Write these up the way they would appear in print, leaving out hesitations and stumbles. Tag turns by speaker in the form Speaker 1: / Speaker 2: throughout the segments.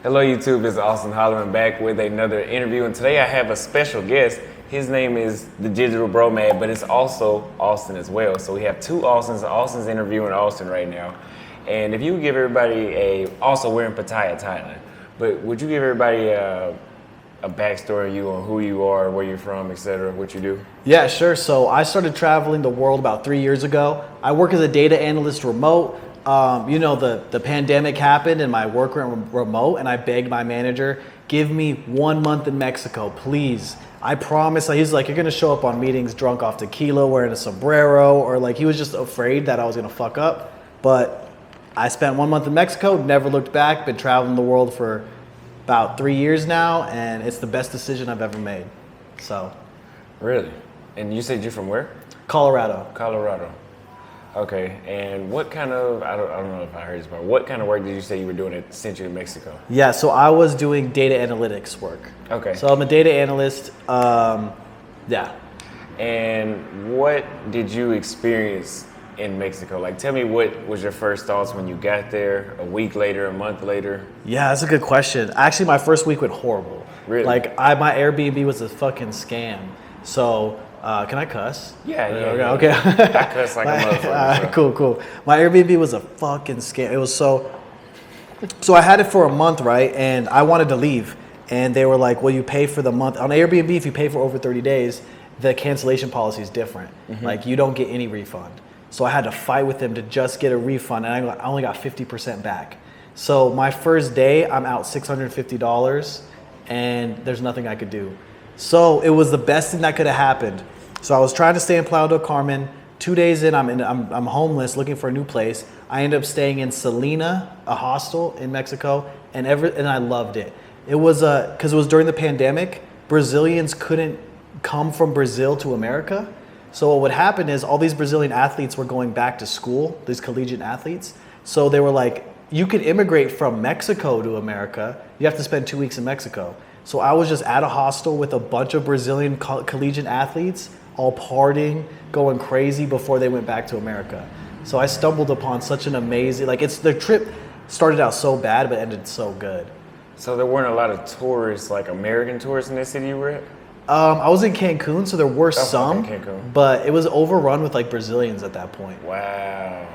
Speaker 1: Hello YouTube, it's Auston Holleman back with another interview, and today I have a special guest. His name is the Digital Nomad, but it's also Auston as well. So we have two Austons. Auston's interviewing Auston right now. And if you would give everybody also we're in Pattaya, Thailand, but would you give everybody a backstory of you on who you are, where you're from, etc., what you do?
Speaker 2: Yeah, sure. So I started traveling the world about 3 years ago. I work as a data analyst remote. The pandemic happened and my work went remote, and I begged my manager, give me 1 month in Mexico, please. I promise. He's like, you're going to show up on meetings drunk off tequila, wearing a sombrero, or like he was just afraid that I was going to fuck up. But I spent 1 month in Mexico, never looked back, been traveling the world for about 3 years now, and it's the best decision I've ever made. So.
Speaker 1: Really? And you said you're from where?
Speaker 2: Colorado.
Speaker 1: Colorado. Okay, and what kind of, I don't know if I heard this part, what kind of work did you say you were doing at Century in Mexico?
Speaker 2: Yeah, so I was doing data analytics work.
Speaker 1: Okay.
Speaker 2: So I'm a data analyst, yeah.
Speaker 1: And what did you experience in Mexico? Like, tell me what was your first thoughts when you got there, a week later, a month later?
Speaker 2: Yeah, that's a good question. Actually, my first week went horrible.
Speaker 1: Really?
Speaker 2: Like, my Airbnb was a fucking scam. So, can I cuss?
Speaker 1: Yeah.
Speaker 2: Okay.
Speaker 1: I cuss like a motherfucker.
Speaker 2: Cool. My Airbnb was a fucking scam. It was so I had it for a month, right? And I wanted to leave. And they were like, well, you pay for the month. On Airbnb, if you pay for over 30 days, the cancellation policy is different. Mm-hmm. Like, you don't get any refund. So I had to fight with them to just get a refund, and I only got 50% back. So my first day, I'm out $650, and there's nothing I could do. So it was the best thing that could have happened. So I was trying to stay in Playa del Carmen. 2 days in, I'm homeless, looking for a new place. I ended up staying in Selena, a hostel in Mexico, and I loved it. It was because it was during the pandemic. Brazilians couldn't come from Brazil to America. So what would happen is all these Brazilian athletes were going back to school, these collegiate athletes. So they were like, you could immigrate from Mexico to America. You have to spend 2 weeks in Mexico. So I was just at a hostel with a bunch of Brazilian collegiate athletes, all partying, going crazy before they went back to America. So I stumbled upon such an amazing, the trip started out so bad, but ended so good.
Speaker 1: So there weren't a lot of tourists, like American tourists in that city you were at?
Speaker 2: I was in Cancun, so there were some, but it was overrun with like Brazilians at that point.
Speaker 1: Wow.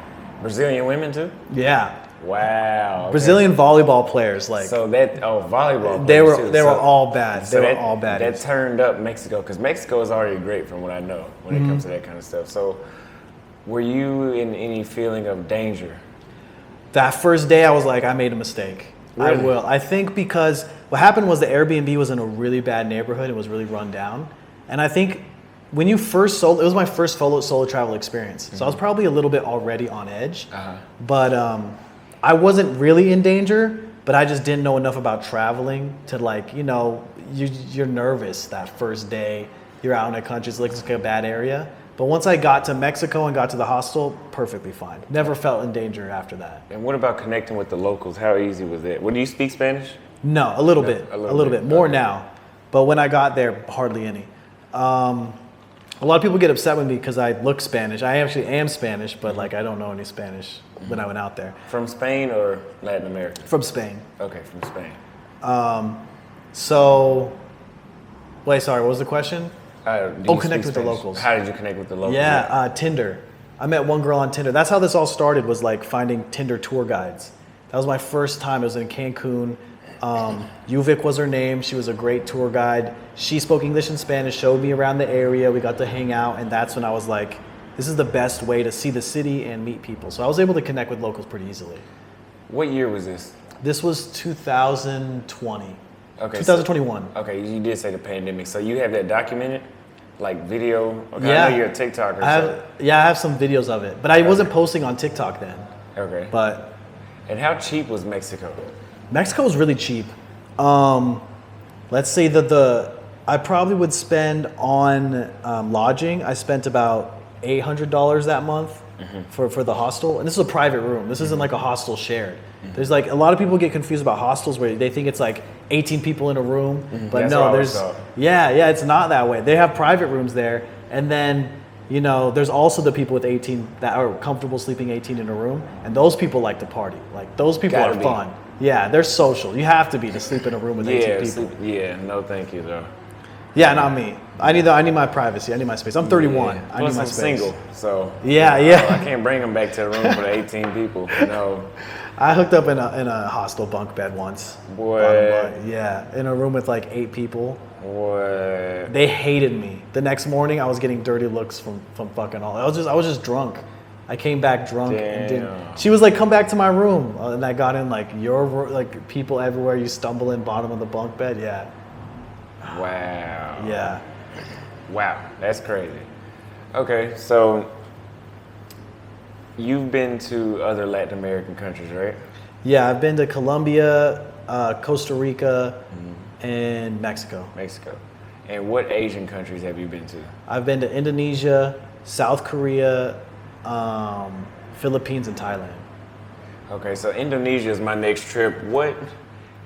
Speaker 1: Brazilian women too?
Speaker 2: Yeah.
Speaker 1: Wow. Okay.
Speaker 2: Brazilian volleyball players, like.
Speaker 1: So volleyball players
Speaker 2: They were
Speaker 1: too.
Speaker 2: they were all bad.
Speaker 1: So
Speaker 2: they were all bad.
Speaker 1: That turned up Mexico, because Mexico is already great from what I know when it comes to that kind of stuff. So were you in any feeling of danger?
Speaker 2: That first day I was like, I made a mistake.
Speaker 1: Really?
Speaker 2: I will. I think because what happened was the Airbnb was in a really bad neighborhood. It was really run down. And I think when you first it was my first solo travel experience. Mm-hmm. So I was probably a little bit already on edge. Uh-huh. But I wasn't really in danger, but I just didn't know enough about traveling to you're nervous that first day. You're out in a country, it's like a bad area. But once I got to Mexico and got to the hostel, perfectly fine. Never felt in danger after that.
Speaker 1: And what about connecting with the locals? How easy was that? Do you speak Spanish?
Speaker 2: No, a little bit. A little bit. More now. But when I got there, hardly any. A lot of people get upset with me because I look Spanish. I actually am Spanish, but I don't know any Spanish when I went out there.
Speaker 1: From Spain or Latin America?
Speaker 2: From Spain.
Speaker 1: Okay, from Spain.
Speaker 2: Sorry, what was the question? Connect with the locals.
Speaker 1: How did you connect with the locals?
Speaker 2: Yeah, Tinder. I met one girl on Tinder. That's how this all started, was finding Tinder tour guides. That was my first time. It was in Cancun. Yuvik was her name. She was a great tour guide. She spoke English and Spanish, showed me around the area. We got to hang out, and that's when I was like, this is the best way to see the city and meet people. So I was able to connect with locals pretty easily.
Speaker 1: What year was this?
Speaker 2: This was 2020.
Speaker 1: Okay.
Speaker 2: 2021.
Speaker 1: Okay, you did say the pandemic. So you have that documented? Like video? Okay,
Speaker 2: yeah.
Speaker 1: I know you're a TikToker.
Speaker 2: I have some videos of it, but I wasn't posting on TikTok then.
Speaker 1: Okay.
Speaker 2: But.
Speaker 1: And how cheap was Mexico?
Speaker 2: Mexico was really cheap. Let's say that I probably would spend on lodging. I spent about $800 that month for the hostel. And this is a private room. This isn't like a hostel shared. There's a lot of people get confused about hostels where they think it's 18 people in a room. But no, it's not that way. They have private rooms there. And then, there's also the people with 18 that are comfortable sleeping 18 in a room. And those people like to party. Those people are fun. Yeah, they're social. You have to be to sleep in a room with 18 people.
Speaker 1: No, thank you though.
Speaker 2: Yeah, not me. I need my privacy. I need my space. I'm 31.
Speaker 1: Yeah.
Speaker 2: I need my
Speaker 1: I'm
Speaker 2: space.
Speaker 1: single, so
Speaker 2: Yeah,
Speaker 1: I can't bring them back to the room for the 18 people. No.
Speaker 2: I hooked up in a hostel bunk bed once.
Speaker 1: Boy.
Speaker 2: Yeah, in a room with like 8 people.
Speaker 1: What?
Speaker 2: They hated me. The next morning, I was getting dirty looks from fucking all. I was just drunk. I came back drunk and didn't. She was like, "Come back to my room," and I got in like like people everywhere. You stumble in bottom of the bunk bed. Yeah.
Speaker 1: Wow.
Speaker 2: Yeah.
Speaker 1: Wow, that's crazy. Okay, so you've been to other Latin American countries, right?
Speaker 2: Yeah, I've been to Colombia, Costa Rica, and Mexico.
Speaker 1: Mexico. And what Asian countries have you been to?
Speaker 2: I've been to Indonesia, South Korea, Philippines, and Thailand.
Speaker 1: Okay, so Indonesia is my next trip. What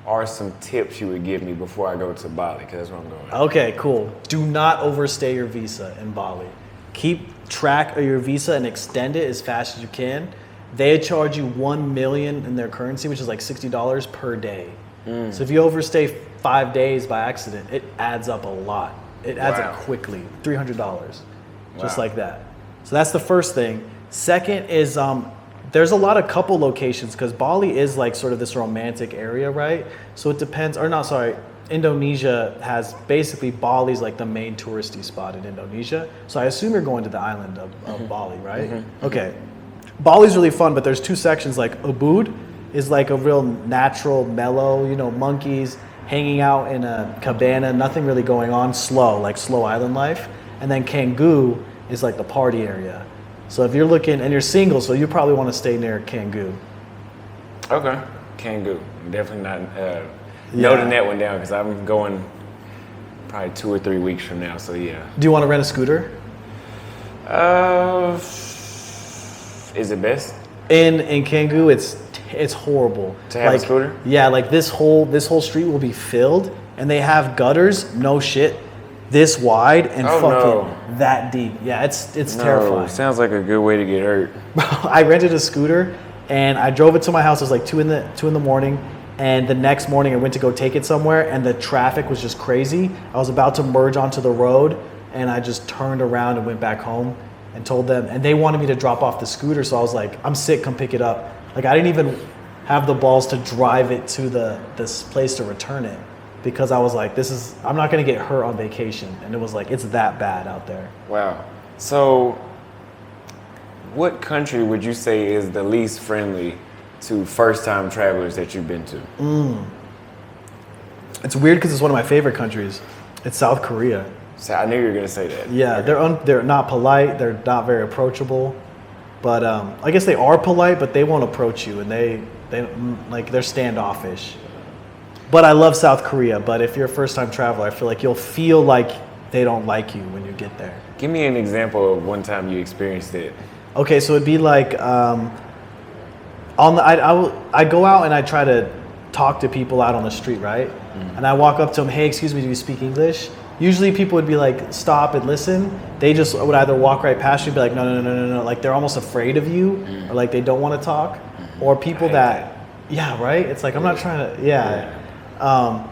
Speaker 1: are some tips you would give me before I go to Bali? Because that's where I'm going.
Speaker 2: Okay, cool. Do not overstay your visa in Bali. Keep track of your visa and extend it as fast as you can. They charge you 1 million in their currency, which is like $60 per day. So if you overstay 5 days by accident, it adds up a lot. It adds up quickly, $300, just like that. So that's the first thing. Second is there's a lot of couple locations because Bali is like sort of this romantic area, right? So it depends, or not, sorry, Indonesia has basically Bali's like the main touristy spot in Indonesia. So I assume you're going to the island of Bali, right? Okay. Bali's really fun, but there's 2 sections. Like Ubud is like a real natural, mellow, monkeys hanging out in a cabana, nothing really going on, slow island life. And then Canggu is like the party area. So if you're looking, and you're single, so you probably want to stay near Canggu.
Speaker 1: Okay, Canggu. Definitely not noting that one down because I'm going probably 2 or 3 weeks from now. So yeah.
Speaker 2: Do you want to rent a scooter?
Speaker 1: Is it best?
Speaker 2: In Canggu, it's horrible.
Speaker 1: To have a scooter?
Speaker 2: Yeah, like this whole street will be filled, and they have gutters. No shit. This wide and that deep. Yeah, it's terrifying.
Speaker 1: Sounds like a good way to get hurt.
Speaker 2: I rented a scooter and I drove it to my house. It was like 2 in the morning, and the next morning I went to go take it somewhere, and the traffic was just crazy. I was about to merge onto the road, and I just turned around and went back home and told them, and they wanted me to drop off the scooter, so I was like, "I'm sick, come pick it up." Like I didn't even have the balls to drive it to this place to return it. Because I was like, I'm not gonna get hurt on vacation. And it was like, it's that bad out there.
Speaker 1: Wow. So what country would you say is the least friendly to first-time travelers that you've been to?
Speaker 2: It's weird because it's one of my favorite countries. It's South Korea.
Speaker 1: So I knew you were gonna say that.
Speaker 2: Yeah, they're not polite, they're not very approachable. But I guess they are polite, but they won't approach you, and they're standoffish. But I love South Korea. But if you're a first-time traveler, I feel like you'll feel like they don't like you when you get there.
Speaker 1: Give me an example of one time you experienced it.
Speaker 2: Okay, so it'd be like I go out and I try to talk to people out on the street, right? And I walk up to them, "Hey, excuse me, do you speak English?" Usually people would be like, "Stop and listen." They just would either walk right past you and be like, no. Like they're almost afraid of you, or like they don't want to talk. Or people yeah, right? It's like, I'm not trying to,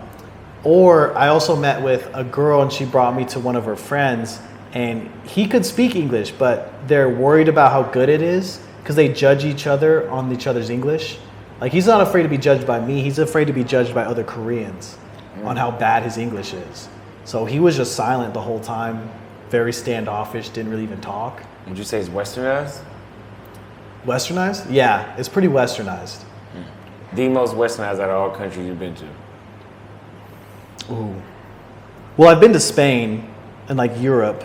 Speaker 2: or I also met with a girl, and she brought me to one of her friends, and he could speak English, but they're worried about how good it is because they judge each other on each other's English. Like he's not afraid to be judged by me, he's afraid to be judged by other Koreans on how bad his English is. So he was just silent the whole time, very standoffish, didn't really even talk.
Speaker 1: Would you say it's westernized?
Speaker 2: Westernized? Yeah, it's pretty westernized.
Speaker 1: The most westernized out of all countries you've been to?
Speaker 2: Ooh. Well, I've been to Spain and like Europe,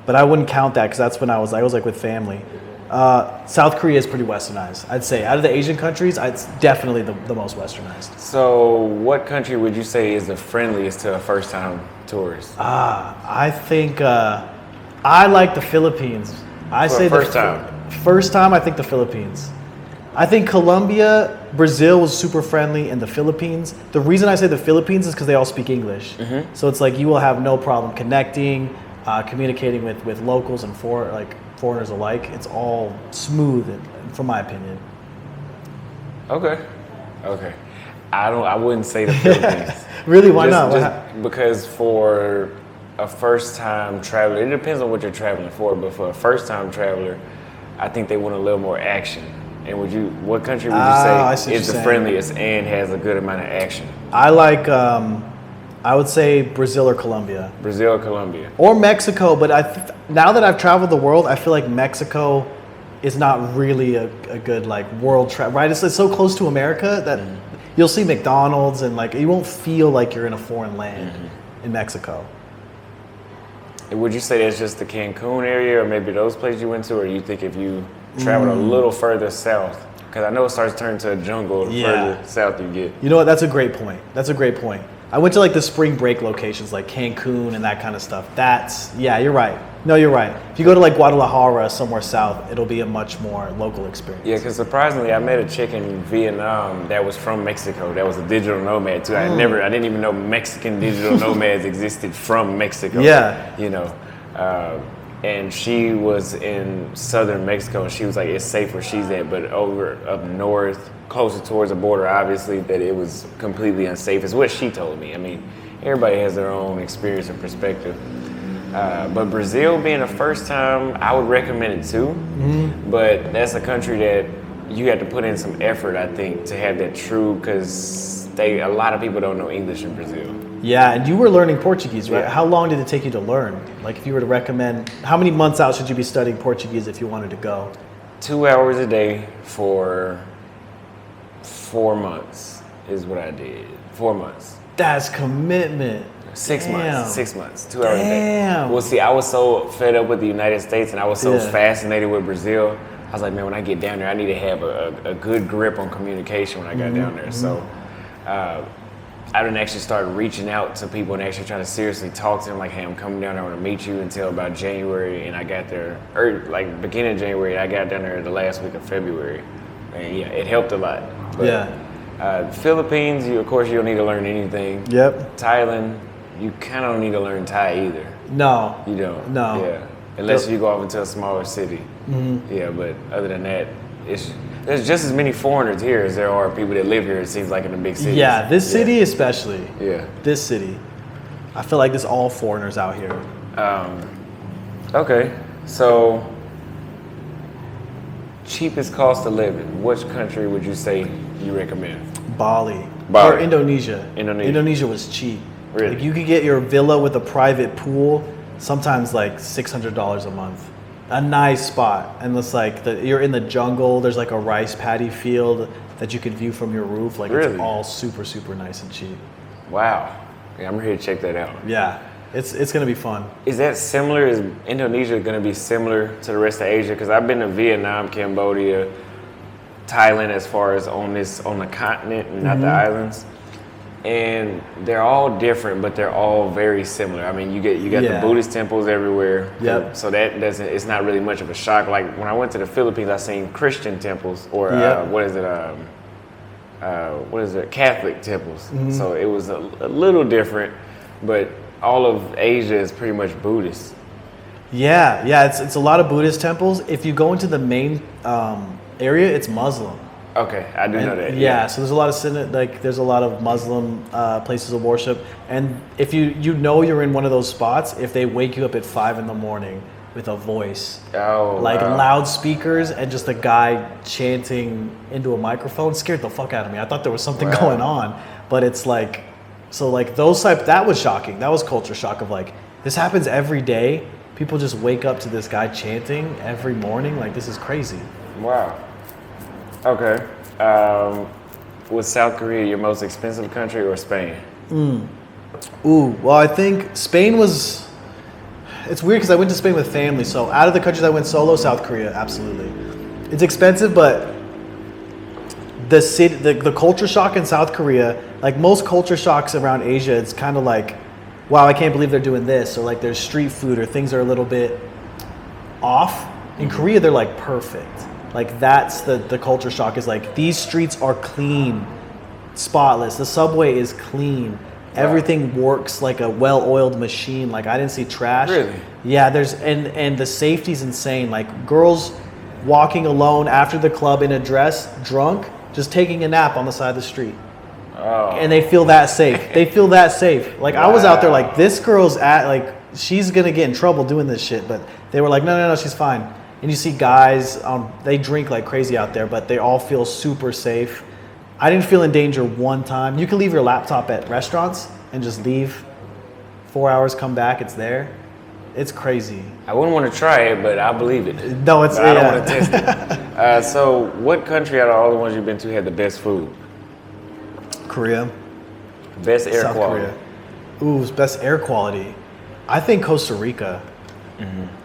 Speaker 2: but I wouldn't count that because that's when I was like with family. South Korea is pretty westernized. I'd say out of the Asian countries, it's definitely the most westernized.
Speaker 1: So what country would you say is the friendliest to a first-time tourist?
Speaker 2: I think I like the Philippines.
Speaker 1: First time.
Speaker 2: First time, I think the Philippines. I think Colombia, Brazil was super friendly, and the Philippines. The reason I say the Philippines is because they all speak English. So it's like you will have no problem connecting, communicating with locals and foreigners alike. It's all smooth, from my opinion.
Speaker 1: Okay. I wouldn't say the Philippines.
Speaker 2: Really? Why not?
Speaker 1: Because for a first-time traveler, it depends on what you're traveling for, but for a first-time traveler, I think they want a little more action. And what country would you say is the friendliest and has a good amount of action?
Speaker 2: I like, I would say Brazil or Colombia.
Speaker 1: Brazil or Colombia.
Speaker 2: Or Mexico, but now that I've traveled the world, I feel like Mexico is not really a good like world travel, right? It's so close to America that you'll see McDonald's and like you won't feel like you're in a foreign land in Mexico.
Speaker 1: Would you say that's just the Cancun area or maybe those places you went to, or you think if you traveled a little further south? Because I know it starts turning to a jungle the further south you get.
Speaker 2: You know what? That's a great point. I went to like the spring break locations like Cancun and that kind of stuff. You're right. No, you're right. If you go to like Guadalajara, somewhere south, it'll be a much more local experience.
Speaker 1: Yeah, because surprisingly, I met a chick in Vietnam that was from Mexico. That was a digital nomad too. I didn't even know Mexican digital nomads existed from Mexico.
Speaker 2: Yeah.
Speaker 1: You know, and she was in southern Mexico, and she was like, it's safe where she's at, but over up north, closer towards the border, obviously, that it was completely unsafe, is what she told me. I mean, everybody has their own experience and perspective. But Brazil being the first time, I would recommend it too. But that's a country that you have to put in some effort, I think, to have that true, because a lot of people don't know English in Brazil.
Speaker 2: Yeah, and you were learning Portuguese, right?
Speaker 1: Yeah.
Speaker 2: How long did it take you to learn? Like if you were to recommend, how many months out should you be studying Portuguese if you wanted to go?
Speaker 1: 2 hours a day for 4 months is what I did. 4 months.
Speaker 2: That's commitment.
Speaker 1: 6
Speaker 2: Damn.
Speaker 1: months. 6 months. 2 hours a day.
Speaker 2: Damn.
Speaker 1: Well, see, I was so fed up with the United States and I was so fascinated with Brazil. I was like, man, when I get down there, I need to have a good grip on communication when I got down there. So I didn't actually start reaching out to people and actually trying to seriously talk to them. Like, hey, I'm coming down there, I want to meet you, until about January. And I got there, beginning of January, I got down there the last week of February. And yeah, it helped a lot. But, Philippines, of course, you don't need to learn anything.
Speaker 2: Yep.
Speaker 1: Thailand, you kind of don't need to learn Thai either.
Speaker 2: No.
Speaker 1: You don't.
Speaker 2: No.
Speaker 1: Yeah. Unless you go off into a smaller city. Yeah, but other than that, there's just as many foreigners here as there are people that live here, it seems like, in the big cities.
Speaker 2: Yeah, this city especially.
Speaker 1: Yeah.
Speaker 2: This city. I feel like there's all foreigners out here.
Speaker 1: Okay, so cheapest cost of living. Which country would you say you recommend?
Speaker 2: Bali.
Speaker 1: Bali.
Speaker 2: Or Indonesia.
Speaker 1: Indonesia
Speaker 2: was cheap.
Speaker 1: Really?
Speaker 2: Like you could get your villa with a private pool, sometimes like $600 a month. A nice spot, and it's like you're in the jungle. There's like a rice paddy field that you can view from your roof. Like
Speaker 1: really?
Speaker 2: It's all super, super nice and cheap.
Speaker 1: Wow, yeah, I'm here to check that out.
Speaker 2: Yeah, it's gonna be fun.
Speaker 1: Is that similar? Is Indonesia gonna be similar to the rest of Asia? Because I've been to Vietnam, Cambodia, Thailand, as far as on the continent and not the islands. And they're all different, but they're all very similar. I mean, you got the Buddhist temples everywhere.
Speaker 2: Yep.
Speaker 1: So it's not really much of a shock. Like when I went to the Philippines, I seen Christian temples or Catholic temples. So it was a little different, but all of Asia is pretty much Buddhist.
Speaker 2: Yeah, it's a lot of Buddhist temples. If you go into the main area, it's Muslim.
Speaker 1: Okay, I do know that.
Speaker 2: Yeah, so there's a lot of there's a lot of Muslim places of worship, and if you're in one of those spots, if they wake you up at 5 a.m. with a voice, loudspeakers, and just a guy chanting into a microphone, scared the fuck out of me. I thought there was something going on, but it's like, so like those type, that was shocking. That was culture shock of like, this happens every day. People just wake up to this guy chanting every morning. Like, this is crazy.
Speaker 1: Wow. Okay. Was South Korea your most expensive country or Spain?
Speaker 2: Well, I think Spain was... It's weird because I went to Spain with family, so out of the countries I went solo, South Korea, absolutely. It's expensive, but the culture shock in South Korea, like most culture shocks around Asia, it's kind of like, wow, I can't believe they're doing this, or like there's street food, or things are a little bit off. In Korea, they're like perfect. Like that's the culture shock, is like these streets are clean, spotless. The subway is clean. Wow. Everything works like a well-oiled machine. Like I didn't see trash.
Speaker 1: Really?
Speaker 2: Yeah, and the safety's insane. Like girls walking alone after the club in a dress, drunk, just taking a nap on the side of the street. and they feel that safe. They feel that safe. Like I was out there like this girl's she's gonna get in trouble doing this shit, but they were like, no, she's fine. And you see guys, they drink like crazy out there, but they all feel super safe. I didn't feel in danger one time. You can leave your laptop at restaurants and just leave. 4 hours, come back, it's there. It's crazy.
Speaker 1: I wouldn't want to try it, but I believe it.
Speaker 2: No, it's.
Speaker 1: I don't want to test it. So, what country out of all the ones you've been to had the best food?
Speaker 2: Korea.
Speaker 1: Best air
Speaker 2: South
Speaker 1: quality?
Speaker 2: Korea. Ooh, best air quality. I think Costa Rica.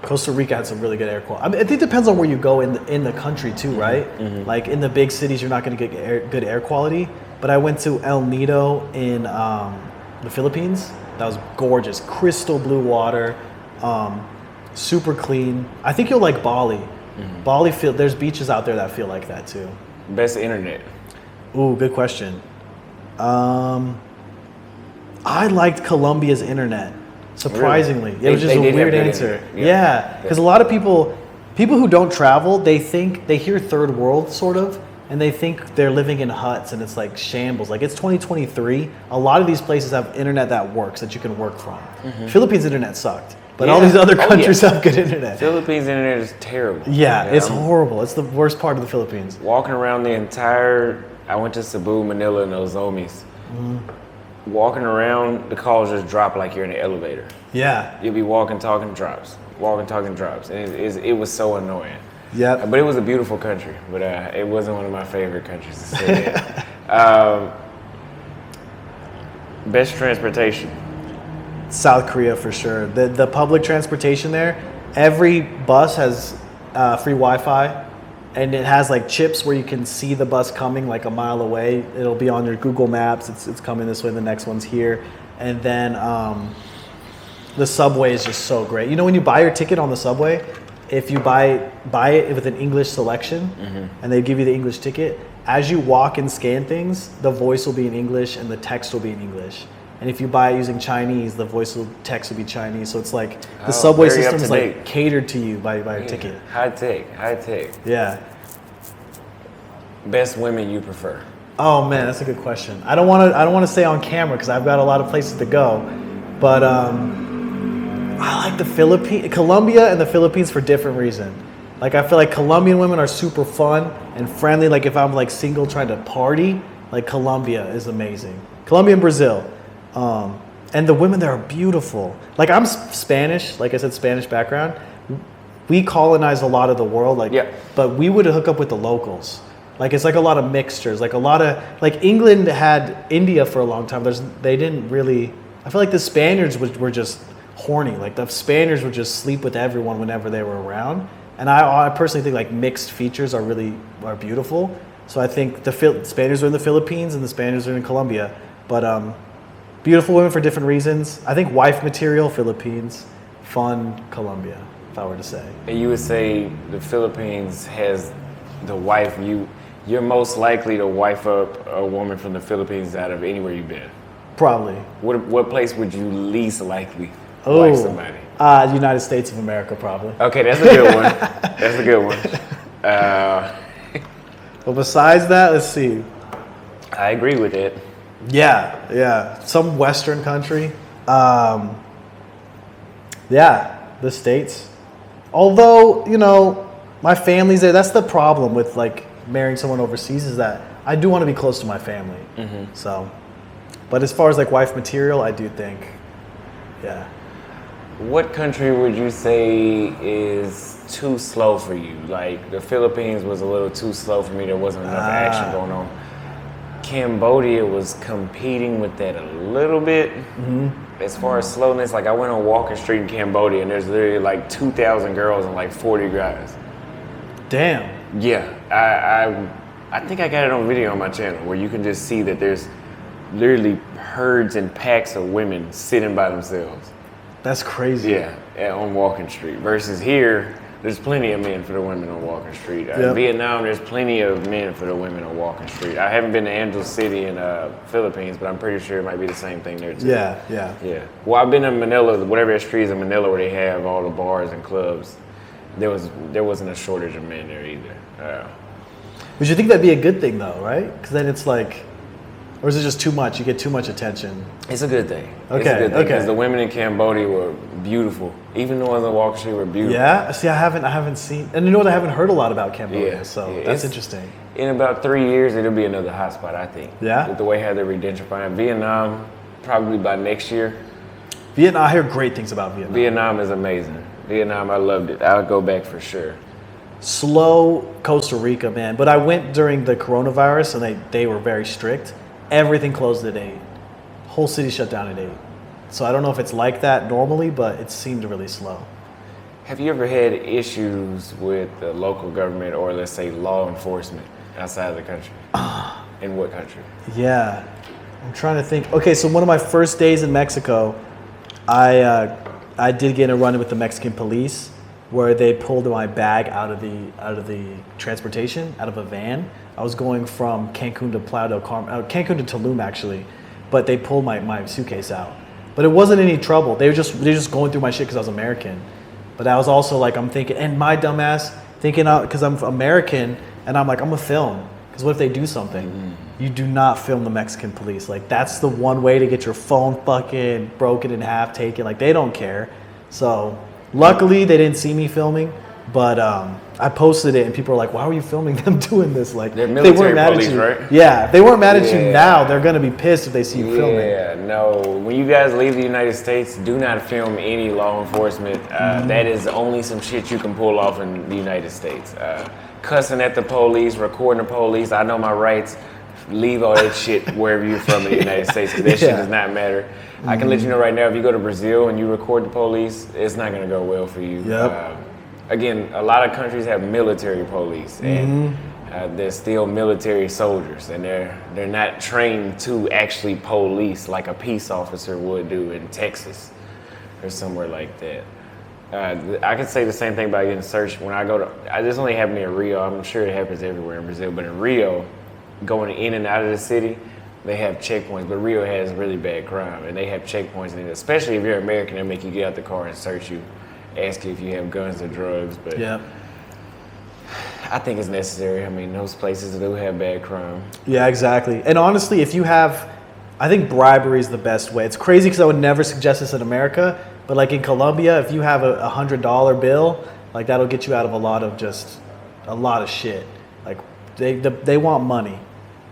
Speaker 2: Costa Rica had some really good air quality. I mean, I think it depends on where you go in the country too, right? Like in the big cities, you're not going to get good air quality. But I went to El Nido in the Philippines. That was gorgeous, crystal blue water, super clean. I think you'll like Bali. Bali there's beaches out there that feel like that too.
Speaker 1: Best internet?
Speaker 2: Ooh, good question. I liked Colombia's internet. Surprisingly,
Speaker 1: really?
Speaker 2: It was just a weird answer. Yeah, because a lot of people who don't travel, they hear third world sort of, and they think they're living in huts and it's like shambles. Like it's 2023. A lot of these places have internet that works that you can work from. Philippines internet sucked, but all these other countries have good internet.
Speaker 1: Philippines internet is terrible.
Speaker 2: Yeah, it's horrible. It's the worst part of the Philippines.
Speaker 1: Walking around I went to Cebu, Manila, and Ozomis. Walking around, the calls just drop like you're in an elevator.
Speaker 2: Yeah.
Speaker 1: You'll be walking, talking, drops. Walking, talking, drops. And it was so annoying.
Speaker 2: Yeah.
Speaker 1: But it was a beautiful country. But it wasn't one of my favorite countries to stay in. Best transportation?
Speaker 2: South Korea for sure. The public transportation there, every bus has free Wi-Fi. And it has like chips where you can see the bus coming like a mile away. It'll be on your Google Maps. It's coming this way. The next one's here. And then the subway is just so great. You know, when you buy your ticket on the subway, if you buy it with an English selection and they give you the English ticket, as you walk and scan things, the voice will be in English and the text will be in English. And if you buy it using Chinese, text will be Chinese. So it's like the subway system is like catered to you by your ticket.
Speaker 1: High tech.
Speaker 2: Yeah.
Speaker 1: Best women you prefer?
Speaker 2: Oh man, that's a good question. I don't want to say on camera because I've got a lot of places to go, but I like Colombia and the Philippines for different reasons. Like I feel like Colombian women are super fun and friendly. Like if I'm like single trying to party, like Colombia is amazing. Colombia and Brazil. And the women there are beautiful. Like I'm Spanish, like I said, Spanish background. We colonized a lot of the world, but we would hook up with the locals. Like it's like a lot of mixtures, like England had India for a long time. They didn't really. I feel like the Spaniards were just horny. Like the Spaniards would just sleep with everyone whenever they were around. And I personally think like mixed features are beautiful. So I think the Spaniards are in the Philippines and the Spaniards are in Colombia, but beautiful women for different reasons. I think wife material, Philippines, fun, Colombia, if I were to say.
Speaker 1: And you would say the Philippines has the wife, you're most likely to wife up a woman from the Philippines out of anywhere you've been.
Speaker 2: Probably.
Speaker 1: What place would you least likely wife somebody?
Speaker 2: United States of America, probably.
Speaker 1: Okay, that's a good one.
Speaker 2: But besides that, let's see.
Speaker 1: I agree with it.
Speaker 2: Yeah. Some Western country. The States. Although, my family's there. That's the problem with like marrying someone overseas is that I do want to be close to my family. So, but as far as like wife material, I do think,
Speaker 1: What country would you say is too slow for you? Like the Philippines was a little too slow for me. There wasn't enough action going on. Cambodia was competing with that a little bit. As far as slowness, like I went on Walking Street in Cambodia and there's literally like 2,000 girls and like 40 guys.
Speaker 2: Damn.
Speaker 1: Yeah, I think I got it on video on my channel where you can just see that there's literally herds and packs of women sitting by themselves.
Speaker 2: That's crazy.
Speaker 1: Yeah, on Walking Street. Versus here, there's plenty of men for the women on Walking Street. Vietnam, there's plenty of men for the women on Walking Street. I haven't been to Angeles City in Philippines, but I'm pretty sure it might be the same thing there too.
Speaker 2: Yeah.
Speaker 1: Well, I've been in Manila, whatever that street is in Manila where they have all the bars and clubs. There wasn't a shortage of men there either.
Speaker 2: Would you think that'd be a good thing though, right? Because then it's like, Or is it just too much? You get too much attention.
Speaker 1: It's a good thing.
Speaker 2: Okay,
Speaker 1: It's a good thing
Speaker 2: okay.
Speaker 1: because the women in Cambodia were beautiful. Even the ones on Walker Street were beautiful.
Speaker 2: Yeah. See, I haven't seen, and you know what? I haven't heard a lot about Cambodia,
Speaker 1: Yeah,
Speaker 2: so
Speaker 1: yeah,
Speaker 2: that's
Speaker 1: it's-
Speaker 2: interesting.
Speaker 1: In about 3 years, it'll be another hotspot, I think.
Speaker 2: Yeah?
Speaker 1: With the way how they're gentrifying. Vietnam, probably by next year.
Speaker 2: Vietnam. I hear great things about Vietnam.
Speaker 1: Vietnam is amazing. Vietnam, I loved it. I'll go back for sure.
Speaker 2: Slow Costa Rica, man. But I went during the coronavirus, and they were very strict. Everything closed at 8. Whole city shut down at 8. So I don't know if it's like that normally, but it seemed really slow.
Speaker 1: Have you ever had issues with the local government or, let's say, law enforcement outside of the country? In what country?
Speaker 2: Yeah, I'm trying to think. Okay, so one of my first days in Mexico, I did get in a run with the Mexican police, where they pulled my bag out of the transportation, out of a van. I was going from Cancun to Playa del Carmen, Cancun to Tulum actually, but they pulled my suitcase out. But it wasn't any trouble. They were just going through my shit because I was American. But I was also like, I'm thinking, and my dumbass thinking, because I'm American, and I'm like, I'm gonna film. Because what if they do something? You do not film the Mexican police. Like, that's the one way to get your phone fucking broken in half, taken. Like, they don't care. So, luckily, they didn't see me filming. But I posted it, and people were like, "Why were you filming them doing this?" Like,
Speaker 1: They're
Speaker 2: they
Speaker 1: military
Speaker 2: weren't mad
Speaker 1: police,
Speaker 2: at you.
Speaker 1: right?
Speaker 2: Yeah, if they weren't mad at you
Speaker 1: Yeah.
Speaker 2: now, they're gonna be pissed if they see you filming.
Speaker 1: Yeah, no. When you guys leave the United States, do not film any law enforcement. That is only some shit you can pull off in the United States. Cussing at the police, recording the police. I know my rights. Leave all that shit wherever you're from in the United States, because that shit
Speaker 2: Yeah.
Speaker 1: does not matter. I can let you know right now, if you go to Brazil and you record the police, it's not gonna go well for you.
Speaker 2: Yep.
Speaker 1: Again, a lot of countries have military police, and they're still military soldiers, and they're not trained to actually police like a peace officer would do in Texas or somewhere like that. I could say the same thing about getting searched when I go to. This only happened in Rio. I'm sure it happens everywhere in Brazil, but in Rio, going in and out of the city, they have checkpoints. But Rio has really bad crime, and they have checkpoints, and especially if you're American, they make you get out the car and search you. Ask you if you have guns or drugs, but
Speaker 2: Yeah.
Speaker 1: I think it's necessary. I mean, those places do have bad crime.
Speaker 2: Yeah, exactly. And honestly, if you have, I think bribery is the best way. It's crazy because I would never suggest this in America, but like in Colombia, if you have a $100 bill, like that'll get you out of a lot of shit. Like they want money.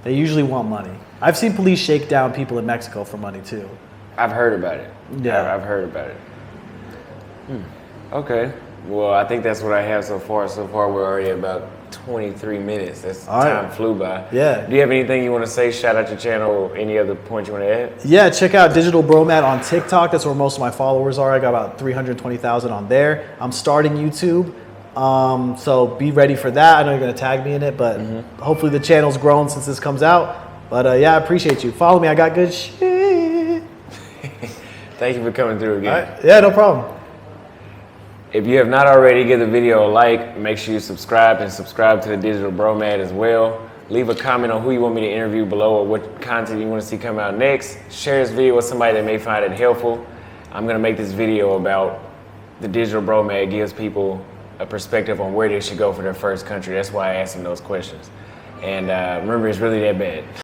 Speaker 2: They usually want money. I've seen police shake down people in Mexico for money too.
Speaker 1: I've heard about it.
Speaker 2: Yeah.
Speaker 1: I've heard about it. Okay. Well, I think that's what I have so far. So far, we're already about 23 minutes. That's
Speaker 2: All right.
Speaker 1: time flew by.
Speaker 2: Yeah.
Speaker 1: Do you have anything you want to say? Shout out your channel. Any other points you want to add?
Speaker 2: Yeah, check out Digital Bromad on TikTok. That's where most of my followers are. I got about 320,000 on there. I'm starting YouTube. So be ready for that. I know you're going to tag me in it, but hopefully the channel's grown since this comes out. But yeah, I appreciate you. Follow me. I got good shit.
Speaker 1: Thank you for coming through again.
Speaker 2: All right. Yeah, no problem.
Speaker 1: If you have not already, give the video a like. Make sure you subscribe to the Digital Bromad as well. Leave a comment on who you want me to interview below or what content you want to see come out next. Share this video with somebody that may find it helpful. I'm going to make this video about the Digital Bromad. Gives people a perspective on where they should go for their first country. That's why I asked them those questions. And remember, it's really that bad.